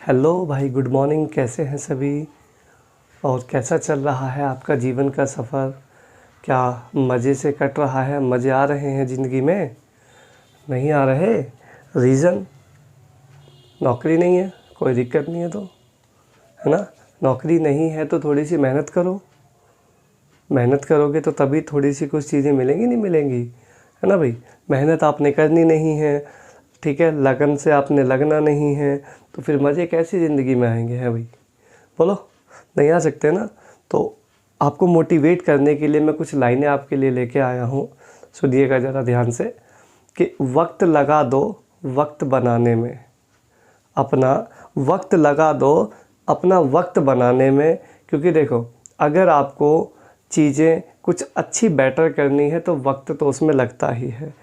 Hello भाई, good morning. कैसे हैं सभी और कैसा चल रहा है आपका जीवन का सफ़र? क्या मज़े से कट रहा है? मज़े आ रहे हैं ज़िंदगी में? नहीं आ रहे? रीज़न? नौकरी नहीं है? कोई दिक्कत नहीं है तो, है ना? नौकरी नहीं है तो थोड़ी सी मेहनत करो। मेहनत करोगे तो तभी थोड़ी सी कुछ चीज़ें मिलेंगी, नहीं मिलेंगी, है ना भाई? मेहनत आपने करनी नहीं है, ठीक है, लगन से आपने लगना नहीं है, तो फिर मज़े कैसी ज़िंदगी में आएंगे? हैं भाई, बोलो। नहीं आ सकते ना? तो आपको मोटिवेट करने के लिए मैं कुछ लाइनें आपके लिए लेके आया हूँ। सुनिएगा ज़रा ध्यान से कि वक्त लगा दो वक्त बनाने में, अपना वक्त लगा दो अपना वक्त बनाने में। क्योंकि देखो, अगर आपको चीज़ें कुछ अच्छी बेटर करनी है तो वक्त तो उसमें लगता ही है,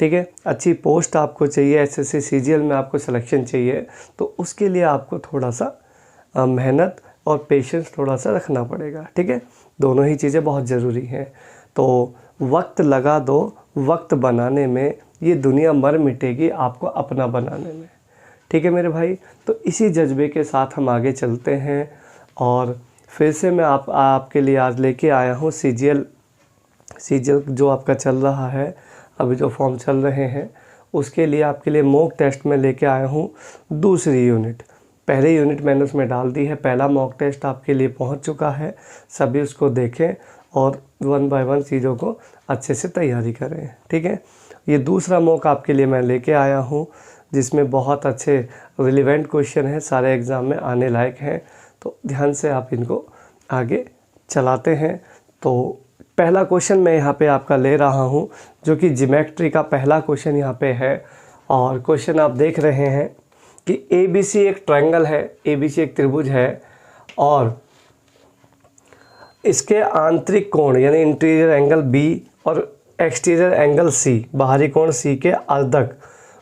ठीक है। अच्छी पोस्ट आपको चाहिए, एसएससी सीजीएल में आपको सिलेक्शन चाहिए, तो उसके लिए आपको थोड़ा सा मेहनत और पेशेंस थोड़ा सा रखना पड़ेगा, ठीक है। दोनों ही चीज़ें बहुत ज़रूरी हैं। तो वक्त लगा दो वक्त बनाने में, ये दुनिया मर मिटेगी आपको अपना बनाने में, ठीक है मेरे भाई। तो इसी जज्बे के साथ हम आगे चलते हैं और फिर से मैं आपके लिए आज लेके आया हूँ सीजीएल जो आपका चल रहा है, अभी जो फॉर्म चल रहे हैं उसके लिए आपके लिए मॉक टेस्ट में लेके आया हूँ दूसरी यूनिट। पहले यूनिट मैंने उसमें डाल दी है, पहला मॉक टेस्ट आपके लिए पहुँच चुका है। सभी उसको देखें और 1 बाय 1 चीज़ों को अच्छे से तैयारी करें, ठीक है। ये दूसरा मॉक आपके लिए मैं लेके आया हूँ जिसमें बहुत अच्छे रिलेवेंट क्वेश्चन हैं, सारे एग्ज़ाम में आने लायक हैं। तो ध्यान से आप इनको आगे चलाते हैं। तो पहला क्वेश्चन मैं यहाँ पे आपका ले रहा हूँ जो कि ज्योमेट्री का पहला क्वेश्चन यहाँ पे है। और क्वेश्चन आप देख रहे हैं कि ABC एक ट्रायंगल है, ABC एक त्रिभुज है और इसके आंतरिक कोण यानी इंटीरियर एंगल B और एक्सटीरियर एंगल C, बाहरी कोण C के अर्धक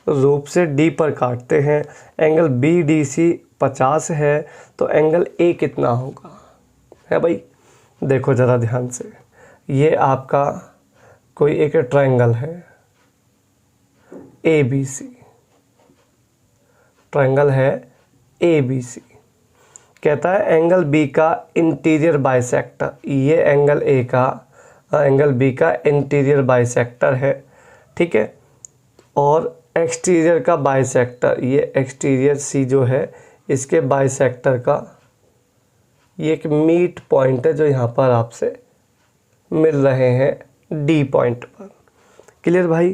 रूप से D पर काटते हैं। एंगल BDC 50 है, तो एंगल A कितना होगा? है भाई, देखो ज़रा ध्यान से, ये आपका कोई एक ट्रायंगल है ABC, ट्रायंगल है ABC। कहता है एंगल B का इंटीरियर बाइसेक्टर, ये एंगल A का एंगल B का इंटीरियर बाइसेक्टर है, ठीक है। और एक्सटीरियर का बाइसेक्टर, ये एक्सटीरियर C जो है इसके बाइसेक्टर का ये एक मीट पॉइंट है जो यहाँ पर आपसे मिल रहे हैं D पॉइंट पर। क्लियर भाई?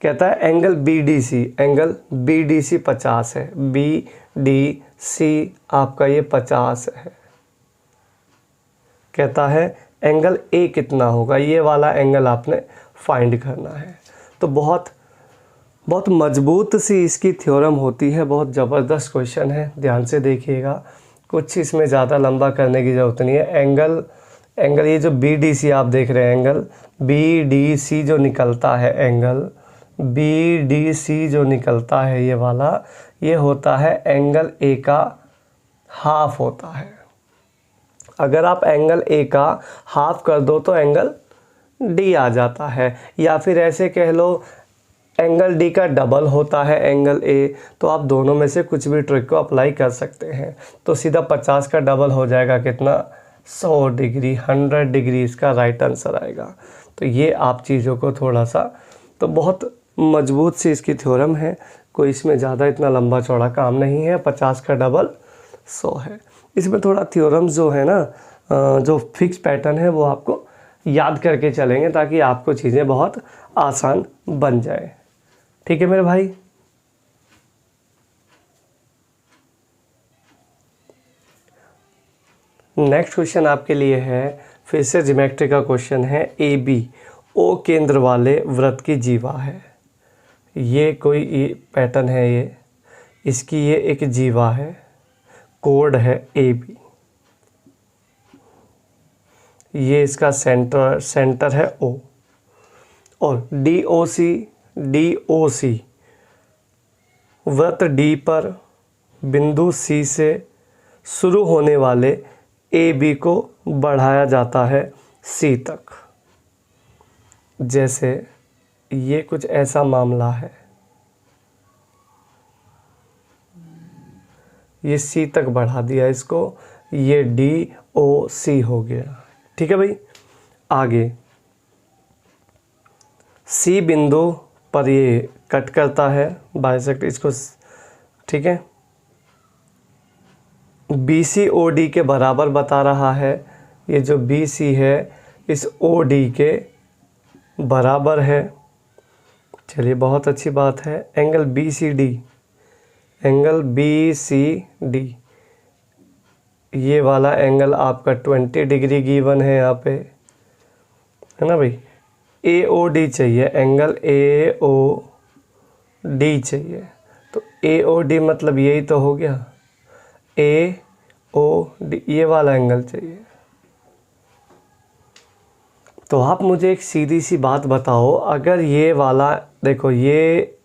कहता है एंगल BDC 50 है, BDC आपका ये 50 है। कहता है एंगल A कितना होगा? ये वाला एंगल आपने फाइंड करना है। तो बहुत मजबूत सी इसकी थ्योरम होती है, बहुत ज़बरदस्त क्वेश्चन है, ध्यान से देखिएगा। कुछ इसमें ज़्यादा लंबा करने की ज़रूरत नहीं है। एंगल ये जो BDC आप देख रहे हैं, एंगल BDC जो निकलता है, एंगल BDC जो निकलता है ये वाला, ये होता है एंगल A का हाफ होता है। अगर आप एंगल A का हाफ कर दो तो एंगल D आ जाता है, या फिर ऐसे कह लो एंगल D का डबल होता है एंगल A। तो आप दोनों में से कुछ भी ट्रिक को अप्लाई कर सकते हैं। तो सीधा 50 का डबल हो जाएगा कितना? 100 डिग्री, 100 डिग्री इसका राइट आंसर आएगा। तो ये आप चीज़ों को थोड़ा सा, तो बहुत मजबूत सी इसकी थ्योरम है, कोई इसमें ज़्यादा इतना लंबा चौड़ा काम नहीं है। 50 का डबल 100 है। इसमें थोड़ा थ्योरम्स जो है ना, जो फिक्स पैटर्न है वो आपको याद करके चलेंगे ताकि आपको चीज़ें बहुत आसान बन जाए, ठीक है मेरे भाई। नेक्स्ट क्वेश्चन आपके लिए है फिर से ज्योमेट्री का क्वेश्चन है। AB O केंद्र वाले वृत्त की जीवा है। ये कोई पैटर्न है, ये इसकी ये एक जीवा है, कोड है AB, ये इसका सेंटर है O। और DOC वृत्त D पर बिंदु C से शुरू होने वाले AB को बढ़ाया जाता है C तक। जैसे ये कुछ ऐसा मामला है, ये सी तक बढ़ा दिया इसको, ये DOC हो गया। ठीक है भाई, आगे सी बिंदु पर ये कट करता है, बाइसेक्ट इसको, ठीक है। BCOD के बराबर बता रहा है, ये जो BC है इस OD के बराबर है। चलिए बहुत अच्छी बात है। एंगल BCD, एंगल BCD, ये वाला एंगल आपका 20 डिग्री गिवन है यहाँ पे, है ना भाई। AOD चाहिए, एंगल AOD चाहिए, तो AOD मतलब यही तो हो गया, AOD, ये वाला एंगल चाहिए। तो आप मुझे एक सीधी सी बात बताओ, अगर ये वाला देखो, ये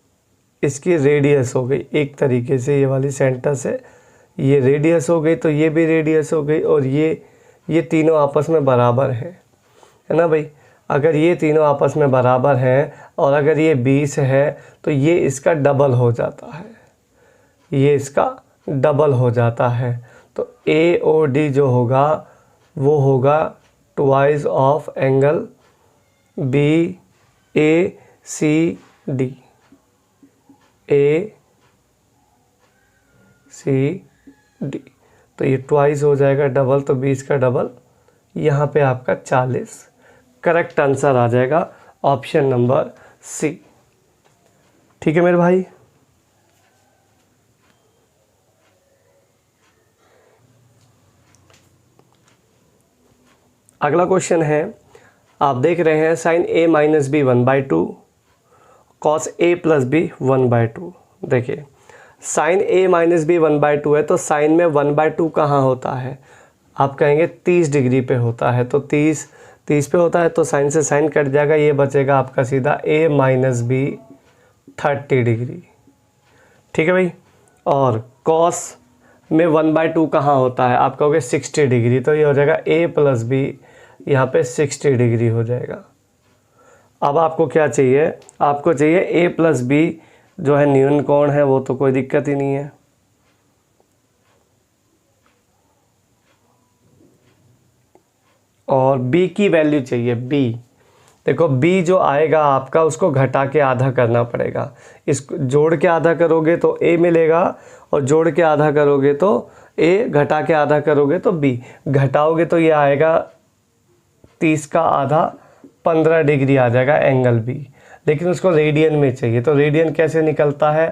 इसकी रेडियस हो गई एक तरीके से, ये वाली सेंटर से ये रेडियस हो गई, तो ये भी रेडियस हो गई, और ये तीनों आपस में बराबर है ना भाई। अगर ये तीनों आपस में बराबर हैं और अगर ये 20 है तो ये इसका डबल हो जाता है, ये इसका डबल हो जाता है। तो AOD जो होगा वो होगा twice of angle BACD, ACD, तो ये ट्वाइस हो जाएगा डबल, तो 20 का डबल, यहाँ पे आपका 40। करेक्ट आंसर आ जाएगा ऑप्शन नंबर C। ठीक है मेरे भाई। अगला क्वेश्चन है, आप देख रहे हैं साइन A माइनस B 1/2, cos A plus B 1/2। देखिए साइन A माइनस बी 1/2 है, तो साइन में 1/2 कहाँ होता है, आप कहेंगे 30 डिग्री पे होता है, तो 30 पे होता है, तो साइन से साइन कट जाएगा, ये बचेगा आपका सीधा A माइनस बी 30 डिग्री। ठीक है भाई। और कॉस में 1/2 कहाँ होता है, आप कहोगे 60 डिग्री, तो ये हो जाएगा A प्लस बी, यहाँ पे 60 डिग्री हो जाएगा। अब आपको क्या चाहिए, आपको चाहिए A प्लस बी जो है न्यून कोण है, वो तो कोई दिक्कत ही नहीं है। और B की वैल्यू चाहिए, B। देखो B जो आएगा आपका, उसको घटा के आधा करना पड़ेगा। इसको जोड़ के आधा करोगे तो A मिलेगा, और जोड़ के आधा करोगे तो A, घटा के आधा करोगे तो B। घटाओगे तो ये आएगा 30 का आधा, 15 डिग्री आ जाएगा एंगल B, लेकिन उसको रेडियन में चाहिए। तो रेडियन कैसे निकलता है,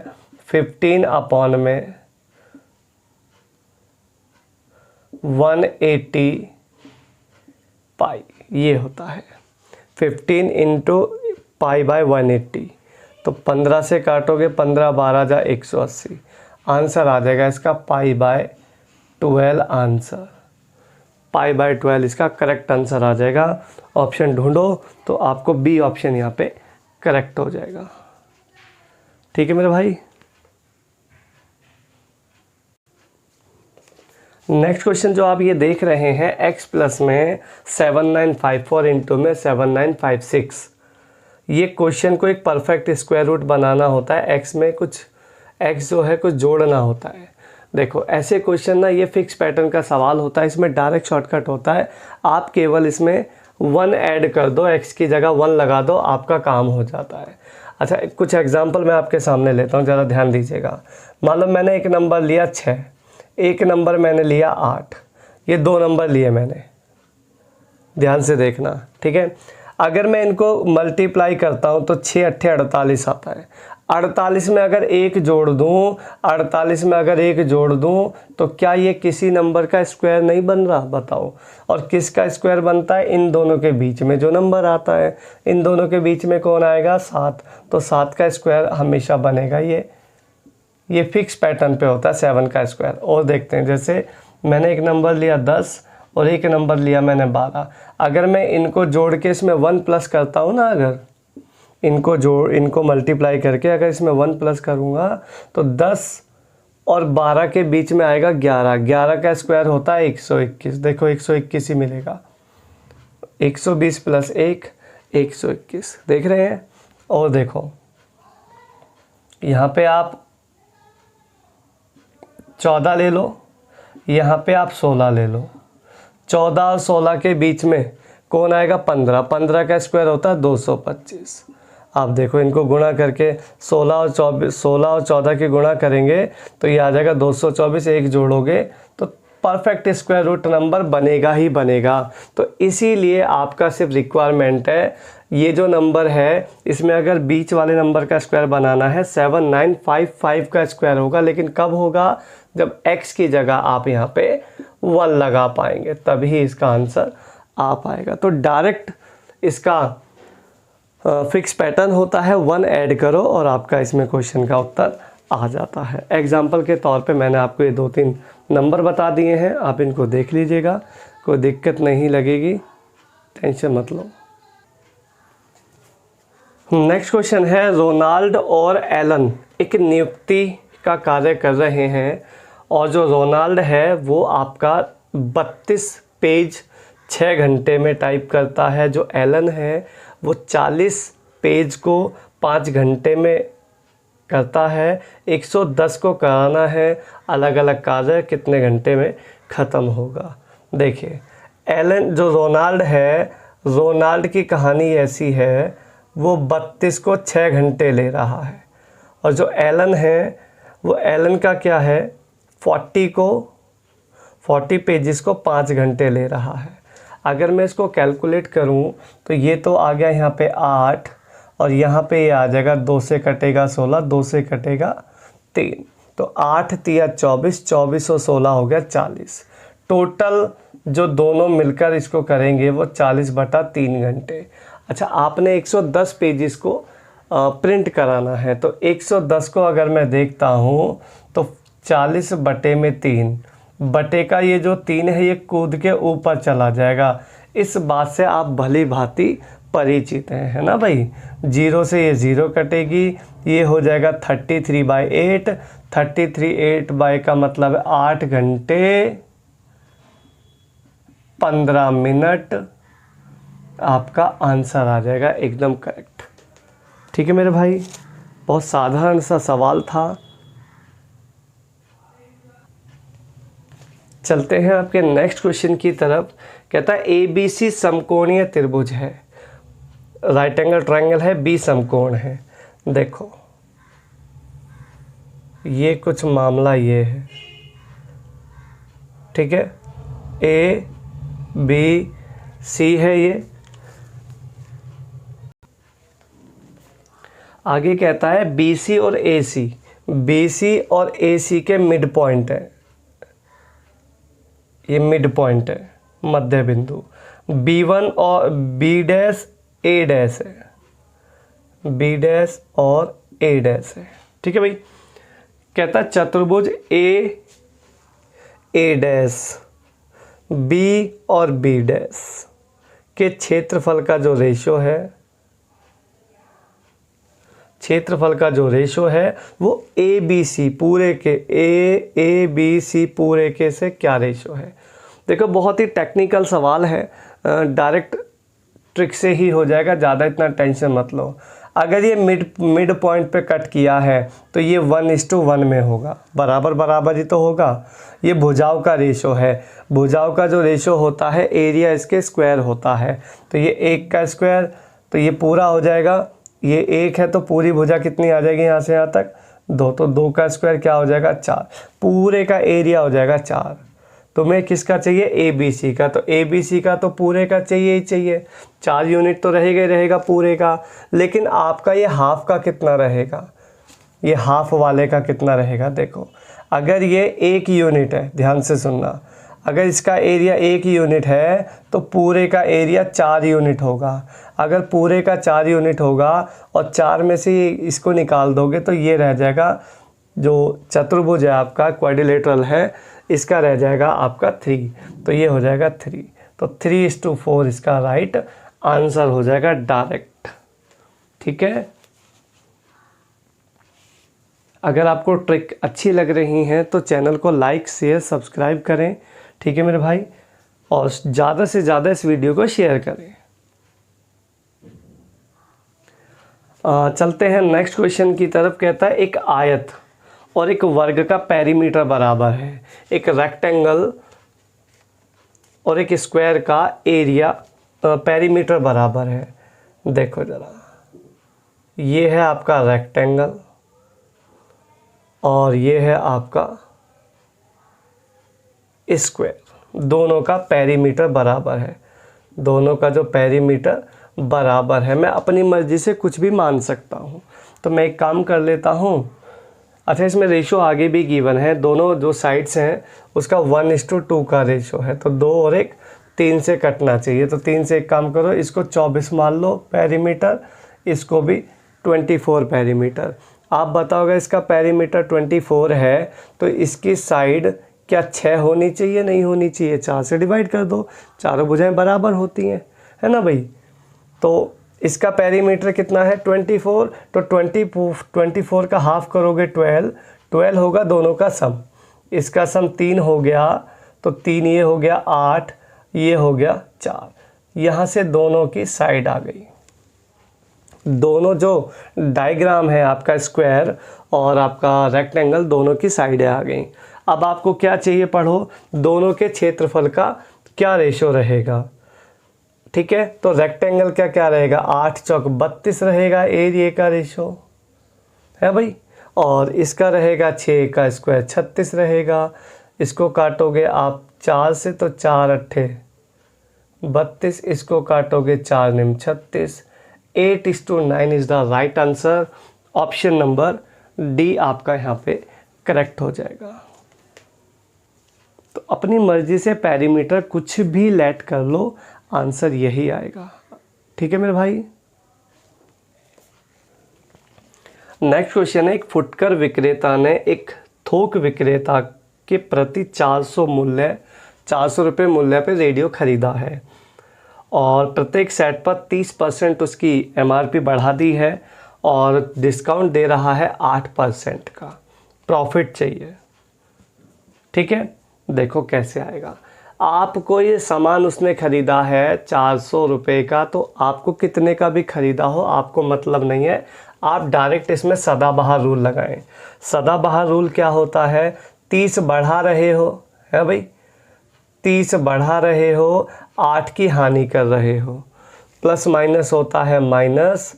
15 अपॉन में 180 पाई, ये होता है 15 इंटू पाई बाय 180। तो 15 से काटोगे, 15 12 जा 180, आंसर आ जाएगा इसका pi by 12 answer. Pi by 12 इसका करेक्ट आंसर आ जाएगा। ऑप्शन ढूंढो तो आपको B ऑप्शन यहाँ पे करेक्ट हो जाएगा। ठीक है मेरे भाई। नेक्स्ट क्वेश्चन जो आप ये देख रहे हैं, x प्लस में 7954 इंटू में 7956, ये क्वेश्चन को एक परफेक्ट स्क्वायर रूट बनाना होता है। x में कुछ x जो है कुछ जोड़ना होता है। देखो ऐसे क्वेश्चन ना, ये फिक्स पैटर्न का सवाल होता है, इसमें डायरेक्ट शॉर्टकट होता है। आप केवल इसमें 1 ऐड कर दो, x की जगह 1 लगा दो, आपका काम हो जाता है। अच्छा कुछ एग्जांपल मैं आपके सामने लेता हूँ, ज़रा ध्यान दीजिएगा। मान लो मैंने एक नंबर लिया 6, एक नंबर मैंने लिया 8, ये 2 नंबर लिए मैंने, ध्यान से देखना। ठीक है, अगर मैं इनको मल्टीप्लाई करता हूँ तो 6 8 48 आता है। 48 में अगर 1 जोड़ दूँ, 48 में अगर 1 जोड़ दूँ तो क्या ये किसी नंबर का स्क्वायर नहीं बन रहा, बताओ। और किसका स्क्वायर बनता है, इन दोनों के बीच में जो नंबर आता है, इन दोनों के बीच में कौन आएगा, 7। तो 7 का स्क्वायर हमेशा बनेगा। ये फिक्स पैटर्न पे होता है 7 का स्क्वायर। और देखते हैं, जैसे मैंने एक नंबर लिया 10 और एक नंबर लिया मैंने 12। अगर मैं इनको जोड़ के इसमें 1 प्लस करता हूँ ना, अगर इनको मल्टीप्लाई करके अगर इसमें 1 प्लस करूँगा तो 10 और 12 के बीच में आएगा 11। 11 का स्क्वायर होता है 121। देखो 121 ही मिलेगा, 120 प्लस 1 121, देख रहे हैं। और देखो यहाँ पे आप 14 ले लो, यहाँ पे आप 16 ले लो। 14 और 16 के बीच में कौन आएगा? 15। 15 का स्क्वायर होता है 225। आप देखो इनको गुणा करके 16 और 14 की गुणा करेंगे तो ये आ जाएगा 224। एक जोड़ोगे तो परफेक्ट स्क्वायर रूट नंबर बनेगा ही बनेगा। तो इसीलिए आपका सिर्फ रिक्वायरमेंट है ये जो नंबर है इसमें अगर बीच वाले नंबर का स्क्वायर बनाना है 7955 का स्क्वायर होगा, लेकिन कब होगा? जब x की जगह आप यहाँ पे 1 लगा पाएंगे, तभी इसका आंसर आ पाएगा। तो डायरेक्ट इसका फिक्स पैटर्न होता है 1 ऐड करो और आपका इसमें क्वेश्चन का उत्तर आ जाता है। एग्जाम्पल के तौर पे मैंने आपको ये 2-3 नंबर बता दिए हैं, आप इनको देख लीजिएगा, कोई दिक्कत नहीं लगेगी, टेंशन मत लो। नेक्स्ट क्वेश्चन है, रोनाल्ड और एलन एक नियुक्ति का कार्य कर रहे हैं और जो रोनाल्ड है वो आपका 32 पेज 6 घंटे में टाइप करता है, जो एलन है वो 40 पेज को 5 घंटे में करता है। 110 को कराना है, अलग अलग कार्य कितने घंटे में ख़त्म होगा? देखिए एलन जो रोनाल्ड है, रोनाल्ड की कहानी ऐसी है वो 32 को 6 घंटे ले रहा है, और जो एलन है वो एलन का क्या है 40 पेजेस को 5 घंटे ले रहा है। अगर मैं इसको कैलकुलेट करूं तो ये तो आ गया यहाँ पे 8 और यहाँ पे ये आ जाएगा 2 से कटेगा 16, 2 से कटेगा 3, तो 8 तिया 24, 24 और 16 हो गया 40। टोटल जो दोनों मिलकर इसको करेंगे वो 40/3 घंटे। अच्छा, आपने 110 पेजेस को प्रिंट कराना है, तो 110 को अगर मैं देखता हूँ तो 40/3 बटे का ये जो 3 है ये कूद के ऊपर चला जाएगा। इस बात से आप भली भांति परिचित हैं, है ना भाई। 0 से ये 0 कटेगी, ये हो जाएगा 33/8। 33/8 का मतलब है 8 घंटे 15 मिनट। आपका आंसर आ जाएगा एकदम करेक्ट। ठीक है मेरे भाई, बहुत साधारण सा सवाल था। चलते हैं आपके नेक्स्ट क्वेश्चन की तरफ। कहता है ABC समकोणीय त्रिभुज है, राइट एंगल ट्रायंगल है, B समकोण है। देखो ये कुछ मामला ये है, ठीक है, ABC है ये। आगे कहता है BC और AC के मिड पॉइंट है, ये मिड पॉइंट है, मध्य बिंदु। B1 और B डैश A डैश है, B डैश और A डैश है। ठीक है भाई, कहता है चतुर्भुज A डैश B और B डैश के क्षेत्रफल का जो रेशो है, क्षेत्रफल का जो रेशो है वो ABC पूरे के ABC पूरे के से क्या रेशो है। देखो बहुत ही टेक्निकल सवाल है, डायरेक्ट ट्रिक से ही हो जाएगा, ज़्यादा इतना टेंशन मत लो। अगर ये मिड पॉइंट पे कट किया है तो ये 1:1 में होगा, बराबर बराबर ही तो होगा। ये भुजाओं का रेशो है, भुजाओं का जो रेशो होता है एरिया इसके स्क्वायर होता है, तो ये 1 का स्क्वायर, तो ये पूरा हो जाएगा। ये 1 है तो पूरी भुजा कितनी आ जाएगी यहाँ से यहाँ तक 2, तो 2 का स्क्वायर क्या हो जाएगा 4, पूरे का एरिया हो जाएगा 4। तुम्हें किसका चाहिए ABC का, तो ABC का तो पूरे का चाहिए ही चाहिए, 4 यूनिट तो रहेगा ही रहेगा पूरे का। लेकिन आपका ये हाफ का कितना रहेगा, ये हाफ वाले का कितना रहेगा। देखो अगर ये 1 यूनिट है, ध्यान से सुनना, अगर इसका एरिया 1 यूनिट है तो पूरे का एरिया 4 यूनिट होगा। अगर पूरे का 4 यूनिट होगा और 4 में से इसको निकाल दोगे तो ये रह जाएगा, जो चतुर्भुज है आपका क्वाड्रिलेटरल है, इसका रह जाएगा आपका 3, तो ये हो जाएगा 3, तो 3:4 इसका राइट आंसर हो जाएगा डायरेक्ट। ठीक है, अगर आपको ट्रिक अच्छी लग रही है तो चैनल को लाइक शेयर सब्सक्राइब करें। ठीक है मेरे भाई, और ज़्यादा से ज़्यादा इस वीडियो को शेयर करें। चलते हैं नेक्स्ट क्वेश्चन की तरफ। कहता है एक आयत और एक वर्ग का पेरीमीटर बराबर है, एक रेक्टेंगल और एक स्क्वायर का एरिया पेरीमीटर बराबर है। देखो ज़रा, ये है आपका रेक्टेंगल और ये है आपका स्क्वायर, दोनों का पेरीमीटर बराबर है, दोनों का जो पेरीमीटर बराबर है। मैं अपनी मर्ज़ी से कुछ भी मान सकता हूँ। तो मैं एक काम कर लेता हूँ। अच्छा, इसमें रेशो आगे भी गिवन है, दोनों जो साइड्स हैं उसका 1:2 का रेशो है, तो 2 और 1 3 से कटना चाहिए। तो 3 से एक काम करो, इसको 24 मान लो पेरीमीटर, इसको भी 24 पेरीमीटर। आप बताओगे इसका पेरीमीटर 24 है तो इसकी साइड क्या 6 होनी चाहिए, नहीं होनी चाहिए? 4 से डिवाइड कर दो, चारों भुजाएं बराबर होती हैं, है ना भाई। तो इसका पेरीमीटर कितना है 24, तो 24 का हाफ करोगे 12 होगा दोनों का सम। इसका सम 3 हो गया, तो 3 ये हो गया 8, ये हो गया 4। यहाँ से दोनों की साइड आ गई। दोनों जो डायग्राम है आपका स्क्वायर और आपका रेक्टेंगल, दोनों की साइडें आ गई। अब आपको क्या चाहिए, पढ़ो दोनों के क्षेत्रफल का क्या रेशो रहेगा। ठीक है, तो रेक्टेंगल का क्या रहेगा, 8 चौक 32 रहेगा एरिया का रेशो, है भाई। और इसका रहेगा 6 का स्क्वायर 36 रहेगा। इसको काटोगे आप 4 से तो 4 अट्ठे 32, इसको काटोगे 4 निम 36। 8:9 is the right answer. Option number D आपका यहाँ पे करेक्ट हो जाएगा। तो अपनी मर्जी से पेरीमीटर कुछ भी लेट कर लो, आंसर यही आएगा। ठीक है मेरे भाई। नेक्स्ट क्वेश्चन है, एक फुटकर विक्रेता ने एक थोक विक्रेता के प्रति 400 रुपये मूल्य पे रेडियो खरीदा है और प्रत्येक सेट पर 30% उसकी MRP बढ़ा दी है और डिस्काउंट दे रहा है 8% का, प्रॉफिट चाहिए। ठीक है, देखो कैसे आएगा। आपको ये सामान उसने ख़रीदा है 400 रुपये का, तो आपको कितने का भी ख़रीदा हो आपको मतलब नहीं है। आप डायरेक्ट इसमें सदाबहार रूल लगाएं। सदाबहार रूल क्या होता है, 30 बढ़ा रहे हो, है भाई, 30 बढ़ा रहे हो, 8 की हानि कर रहे हो, प्लस माइनस होता है माइनस,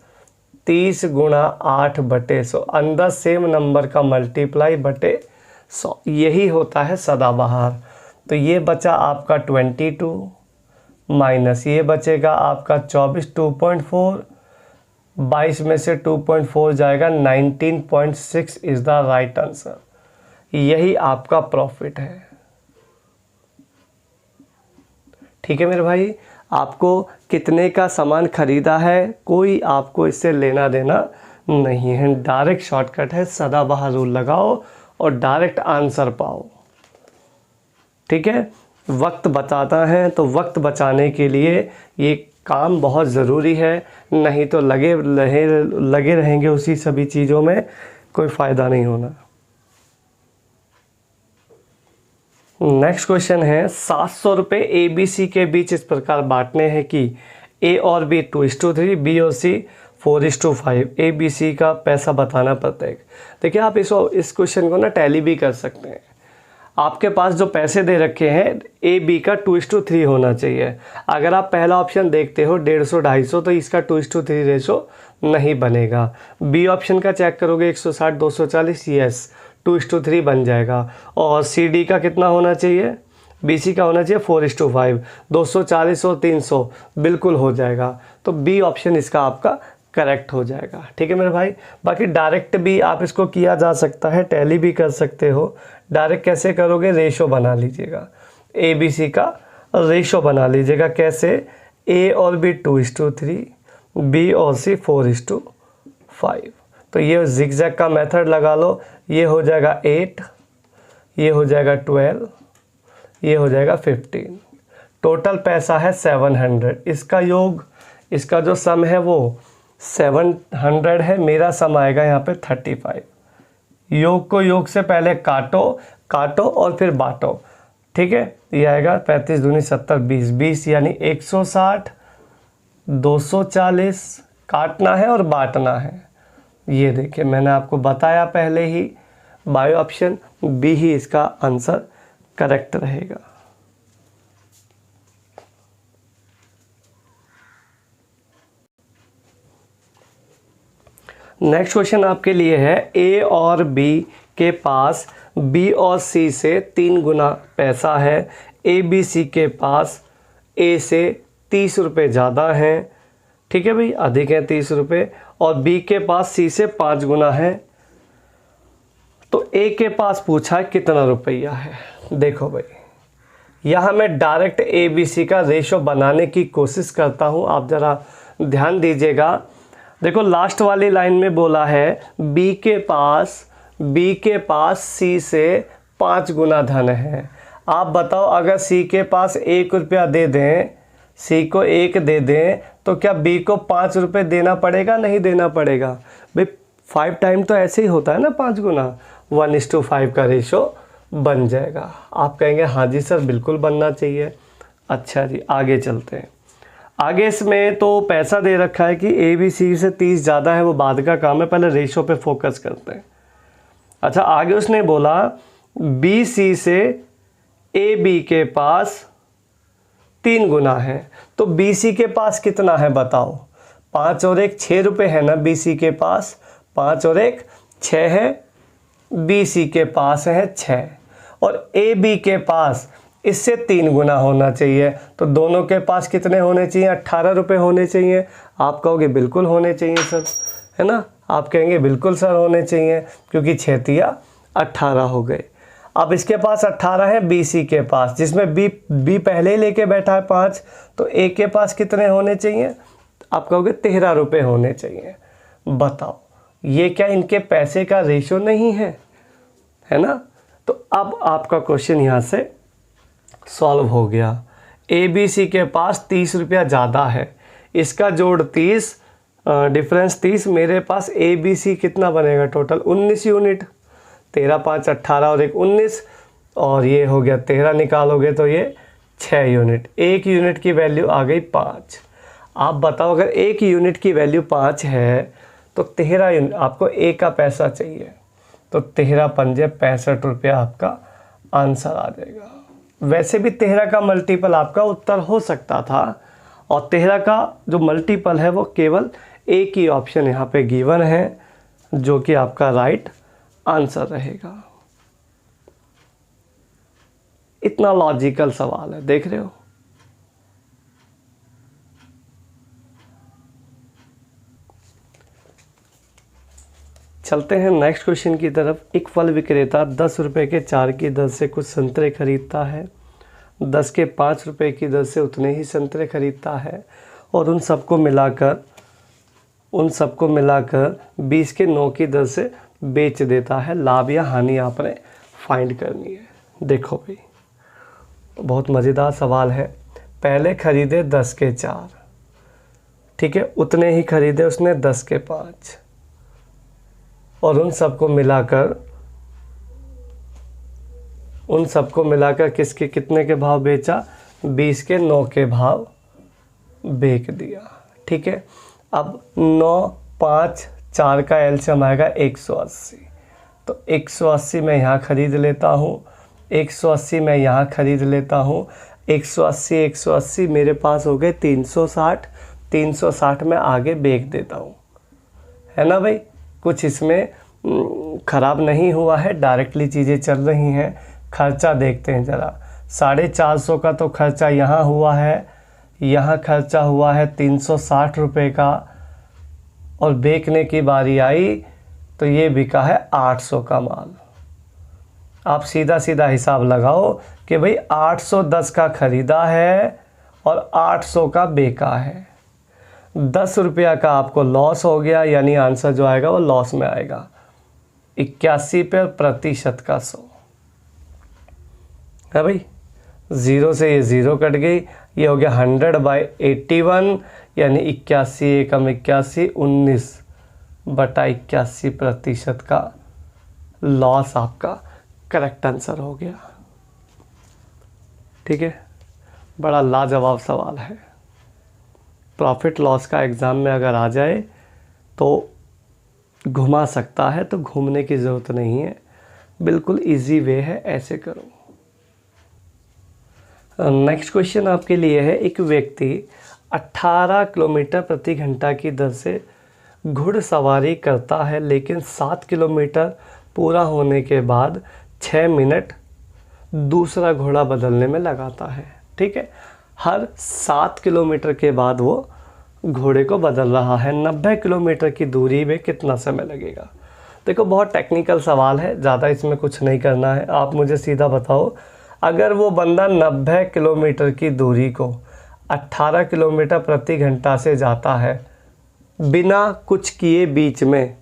30 गुणा 8/100, अंदर सेम नंबर का मल्टीप्लाई बटे 100, यही होता है सदाबहार। तो ये बचा आपका 22 माइनस ये बचेगा आपका 24, 2.4, 22 में से 2.4 जाएगा 19.6 इज़ द राइट आंसर। यही आपका प्रॉफिट है। ठीक है मेरे भाई, आपको कितने का सामान खरीदा है कोई आपको इससे लेना देना नहीं है। डायरेक्ट शॉर्टकट है, सदाबहार रूल लगाओ और डायरेक्ट आंसर पाओ। ठीक है, वक्त बचाता है, तो वक्त बचाने के लिए ये काम बहुत ज़रूरी है, नहीं तो लगे रहेंगे उसी सभी चीज़ों में, कोई फ़ायदा नहीं होना। नेक्स्ट क्वेश्चन है, 700 रुपये ABC के बीच इस प्रकार बांटने हैं कि A और B 2:3, B और C 4:5। ABC का पैसा बताना प्रत्येक। देखिए आप इस क्वेश्चन को ना टैली भी कर सकते हैं। आपके पास जो पैसे दे रखे हैं AB का 2:3 होना चाहिए। अगर आप पहला ऑप्शन देखते हो 150 250, तो इसका 2:3 रेशो नहीं बनेगा। B ऑप्शन का चेक करोगे 160 240, यस 2:3 बन जाएगा। और CD का कितना होना चाहिए, BC का होना चाहिए 4:5, 240 और 300 बिल्कुल हो जाएगा। तो B ऑप्शन इसका आपका करेक्ट हो जाएगा। ठीक है मेरे भाई। बाकी डायरेक्ट भी आप इसको किया जा सकता है, टैली भी कर सकते हो। डायरेक्ट कैसे करोगे, रेशो बना लीजिएगा, ABC का रेशो बना लीजिएगा। कैसे, A और B 2:3, B और C 4:5। तो ये जिगजैग का मेथड लगा लो, ये हो जाएगा 8, ये हो जाएगा 12, ये हो जाएगा 15। टोटल पैसा है 700। इसका योग, इसका जो सम है वो 700 है, मेरा सम आएगा यहाँ पे 35। योग को योग से पहले काटो और फिर बांटो। ठीक है, ये आएगा 35 दूनी 70, 20 यानी 160, 240 काटना है और बांटना है। ये देखिए मैंने आपको बताया पहले ही, बायो ऑप्शन बी ही इसका आंसर करेक्ट रहेगा। नेक्स्ट क्वेश्चन आपके लिए है, ए और बी के पास बी और सी से 3 गुना पैसा है। ए बी सी के पास ए से 30 रुपये ज़्यादा हैं, ठीक है भाई, अधिक है 30 रुपये, और बी के पास सी से 5 गुना है। तो ए के पास पूछा है कितना रुपया है। देखो भाई, यहाँ मैं डायरेक्ट ए बी सी का रेशो बनाने की कोशिश करता हूँ, आप ज़रा ध्यान दीजिएगा। देखो लास्ट वाली लाइन में बोला है बी के पास सी से 5 गुना धन है। आप बताओ, अगर सी के पास 1 रुपया दे दें, सी को 1 दे दें, तो क्या बी को 5 रुपये देना पड़ेगा, नहीं देना पड़ेगा भाई? 5 टाइम तो ऐसे ही होता है ना, 5 गुना, 1:5 का रेशो बन जाएगा। आप कहेंगे हाँ जी सर बिल्कुल बनना चाहिए। अच्छा जी, आगे चलते हैं। आगे इसमें तो पैसा दे रखा है कि ए बी सी से 30 ज़्यादा है, वो बाद का काम है, पहले रेशो पे फोकस करते हैं। अच्छा, आगे उसने बोला बी सी से ए बी के पास 3 गुना है, तो बी सी के पास कितना है बताओ? 5 और 1 6 रुपये है ना बी सी के पास, 5 और 1 6 है, बी सी के पास है 6, और ए बी के पास इससे 3 गुना होना चाहिए, तो दोनों के पास कितने होने चाहिए? 18 रुपये होने चाहिए। आप कहोगे बिल्कुल होने चाहिए सर, है ना? आप कहेंगे बिल्कुल सर होने चाहिए, क्योंकि 6 तिया 18 हो गए। अब इसके पास 18 है बी सी के पास, जिसमें बी पहले ही लेके बैठा है 5, तो ए के पास कितने होने चाहिए? आप कहोगे 13 रुपये होने चाहिए। बताओ, ये क्या इनके पैसे का रेशो नहीं है, है ना? तो अब आपका क्वेश्चन यहाँ से सॉल्व हो गया। ए बी सी के पास 30 रुपया ज़्यादा है, इसका जोड़ 30, डिफरेंस 30, मेरे पास ए बी सी कितना बनेगा टोटल? 19 यूनिट। 13 5 18 और 1 19, और ये हो गया 13 निकालोगे तो ये 6 यूनिट। 1 यूनिट की वैल्यू आ गई 5। आप बताओ, अगर 1 यूनिट की वैल्यू 5 है तो 13 यूनिट आपको ए का पैसा चाहिए, तो 13 पंजे 65 रुपया आपका आंसर आ जाएगा। वैसे भी 13 का मल्टीपल आपका उत्तर हो सकता था, और 13 का जो मल्टीपल है वो केवल एक ही ऑप्शन यहाँ पे गिवन है, जो कि आपका राइट आंसर रहेगा। इतना लॉजिकल सवाल है, देख रहे हो? चलते हैं नेक्स्ट क्वेश्चन की तरफ। एक फल विक्रेता 10 रुपये के 4 की दर से कुछ संतरे खरीदता है, 10 के 5 रुपये की दर से उतने ही संतरे खरीदता है, और उन सबको मिलाकर 20 के 9 की दर से बेच देता है। लाभ या हानि आपने फाइंड करनी है। देखो भाई, बहुत मज़ेदार सवाल है। पहले खरीदे 10 के 4, ठीक है, उतने ही खरीदे उसने 10 के 5, और उन सबको मिलाकर किसके कितने के भाव बेचा? 20 के 9 के भाव बेच दिया, ठीक है। अब 9 5 4 का एलसीएम आएगा 180, तो 180 मैं यहाँ खरीद लेता हूँ, 180 मैं यहाँ खरीद लेता हूँ, 180 मेरे पास हो गए 360, 360 में आगे बेच देता हूँ, है ना भाई? कुछ इसमें ख़राब नहीं हुआ है, डायरेक्टली चीज़ें चल रही हैं। खर्चा देखते हैं ज़रा। 450 का तो खर्चा यहाँ हुआ है, यहाँ खर्चा हुआ है 360 रुपये का, और बेचने की बारी आई तो ये बिका है 800 का माल। आप सीधा सीधा हिसाब लगाओ कि भाई 810 का ख़रीदा है और 800 का बेचा है। 10 रुपया का आपको लॉस हो गया, यानी आंसर जो आएगा वो लॉस में आएगा। 81 पे प्रतिशत का 100 है भाई। 0 से ये 0 कट गई, ये हो गया 100/81, यानी 81 एकम 81, 19/81% का लॉस आपका करेक्ट आंसर हो गया। ठीक है, बड़ा लाजवाब सवाल है। प्रॉफिट लॉस का एग्ज़ाम में अगर आ जाए तो घुमा सकता है, तो घूमने की ज़रूरत नहीं है। बिल्कुल इजी वे है, ऐसे करो। नेक्स्ट क्वेश्चन आपके लिए है, एक व्यक्ति 18 किलोमीटर प्रति घंटा की दर से घुड़सवारी करता है, लेकिन 7 किलोमीटर पूरा होने के बाद 6 मिनट दूसरा घोड़ा बदलने में लगाता है। ठीक है, हर 7 किलोमीटर के बाद वो घोड़े को बदल रहा है। 90 किलोमीटर की दूरी में कितना समय लगेगा? देखो, बहुत टेक्निकल सवाल है, ज़्यादा इसमें कुछ नहीं करना है। आप मुझे सीधा बताओ, अगर वो बंदा 90 किलोमीटर की दूरी को 18 किलोमीटर प्रति घंटा से जाता है बिना कुछ किए बीच में,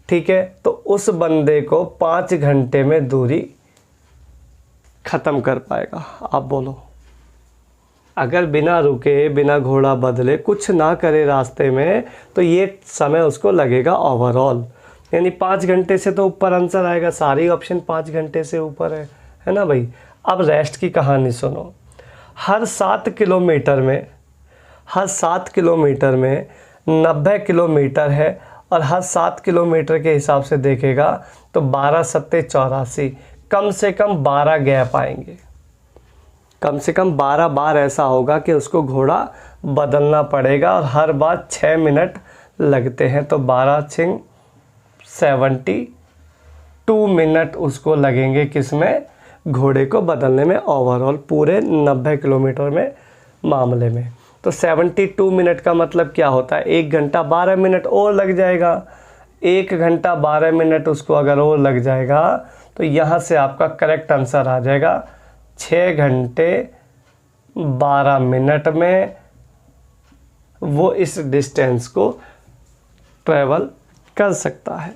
ठीक है, तो उस बंदे को 5 घंटे में दूरी ख़त्म कर पाएगा। आप बोलो, अगर बिना रुके, बिना घोड़ा बदले, कुछ ना करे रास्ते में, तो ये समय उसको लगेगा ओवरऑल, यानी 5 घंटे से तो ऊपर आंसर आएगा। सारी ऑप्शन 5 घंटे से ऊपर है ना भाई। अब रेस्ट की कहानी सुनो। हर 7 किलोमीटर में 90 किलोमीटर है, और हर 7 किलोमीटर के हिसाब से देखेगा तो 12 सत्ते 84, कम से कम 12 गैप आएंगे। कम से कम 12 बार ऐसा होगा कि उसको घोड़ा बदलना पड़ेगा, और हर बार 6 मिनट लगते हैं, तो 12 छिंग 72 मिनट उसको लगेंगे किसमें? घोड़े को बदलने में, ओवरऑल पूरे 90 किलोमीटर में मामले में। तो 72 मिनट का मतलब क्या होता है? 1 घंटा 12 मिनट और लग जाएगा। 1 घंटा 12 मिनट उसको अगर और लग जाएगा, तो यहाँ से आपका करेक्ट आंसर आ जाएगा 6 घंटे 12 मिनट में वो इस डिस्टेंस को ट्रैवल कर सकता है।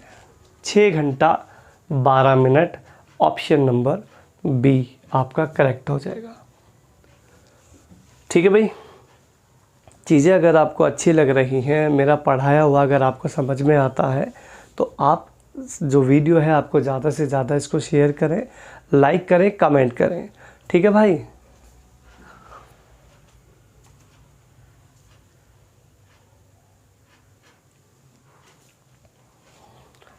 6 घंटा 12 मिनट, ऑप्शन नंबर बी आपका करेक्ट हो जाएगा। ठीक है भाई, चीज़ें अगर आपको अच्छी लग रही हैं, मेरा पढ़ाया हुआ अगर आपको समझ में आता है, तो आप जो वीडियो है आपको ज़्यादा से ज़्यादा इसको शेयर करें, लाइक करें, कमेंट करें। ठीक है भाई।